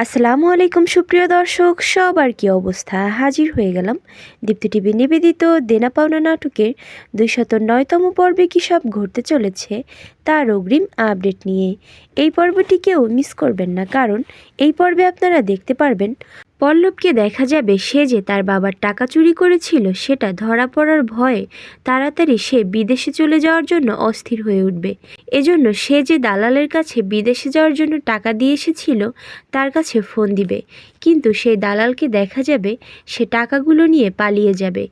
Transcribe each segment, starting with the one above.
আসসালামু আলাইকুম সুপ্রিয় দর্শক, সবার কি অবস্থা? হাজির হয়ে গেলাম দীপ্তি টিভি নিবেদিত দেনা পাওনা নাটকের ২০৯তম পর্বে কী সব ঘটতে চলেছে তার অগ্রিম আপডেট নিয়ে। এই পর্বটি কেউ মিস করবেন না, কারণ এই পর্বে আপনারা দেখতে পারবেন পল্লবকে দেখা যাবে সে যে তার বাবার টাকা চুরি করেছিল সেটা ধরা পড়ার ভয়ে তাড়াতাড়ি সে বিদেশে চলে যাওয়ার জন্য অস্থির হয়ে উঠবে। এজন্য সে যে দালালের কাছে বিদেশে যাওয়ার জন্য টাকা দিয়ে এসেছিল তার কাছে ফোন দিবে, কিন্তু সেই দালালকে দেখা যাবে সে টাকাগুলো নিয়ে পালিয়ে যাবে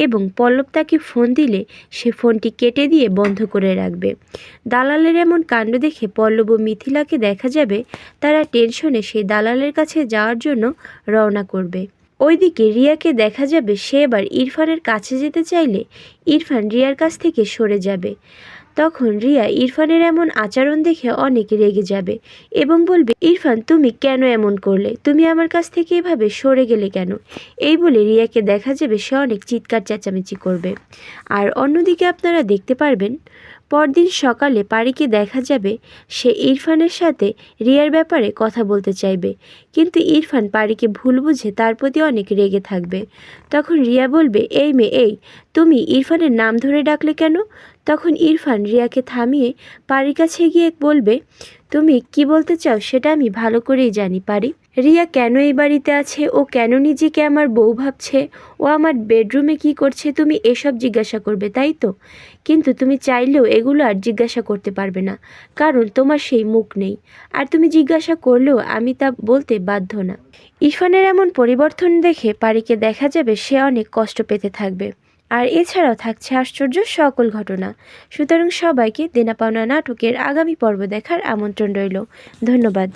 এবং পল্লব তাকে ফোন দিলে সে ফোনটি কেটে দিয়ে বন্ধ করে রাখবে। দালালের এমন কাণ্ড দেখে পল্লব ও মিথিলাকে দেখা যাবে তারা টেনশনে সেই দালালের কাছে যাওয়ার জন্য রওনা করবে। ওইদিকে রিয়াকে দেখা যাবে সে এবার ইরফানের কাছে যেতে চাইলে ইরফান রিয়ার কাছ থেকে সরে যাবে। তখন রিয়া ইরফানের এমন আচরণ দেখে অনেক রেগে যাবে এবং বলবে, ইরফান তুমি কেন এমন করলে? তুমি আমার কাছ থেকে এভাবে সরে গেলে কেন? এই বলে রিয়াকে দেখা যাবে সে অনেক চিৎকার চেঁচামেচি করবে। আর অন্যদিকে আপনারা দেখতে পারবেন পরদিন সকালে পারিকে দেখা যাবে সে ইরফানের সাথে রিয়ার ব্যাপারে কথা বলতে চাইবে, কিন্তু ইরফান পারিকে ভুল বুঝে তার প্রতি অনেক রেগে থাকবে। তখন রিয়া বলবে, এই মেয়ে, এই তুমি ইরফানের নাম ধরে ডাকলে কেন? তখন ইরফান রিয়াকে থামিয়ে পারির কাছে গিয়ে বলবে, তুমি কি বলতে চাও সেটা আমি ভালো করেই জানি পারি। রিয়া কেন এই বাড়িতে আছে, ও কেন নিজেকে আমার বউ ভাবছে, ও আমার বেডরুমে কি করছে, তুমি এসব জিজ্ঞাসা করবে তাই তো? কিন্তু তুমি চাইলেও এগুলো আর জিজ্ঞাসা করতে পারবে না, কারণ তোমার সেই মুখ নেই, আর তুমি জিজ্ঞাসা করলেও আমি তা বলতে বাধ্য না। ইরফানের এমন পরিবর্তন দেখে পারিকে দেখা যাবে সে অনেক কষ্ট পেতে থাকবে। আর এছাড়াও থাকছে আশ্চর্য সকল ঘটনা। সুতরাং সবাইকে দেনা পাওনা নাটকের আগামী পর্ব দেখার আমন্ত্রণ রইল। ধন্যবাদ।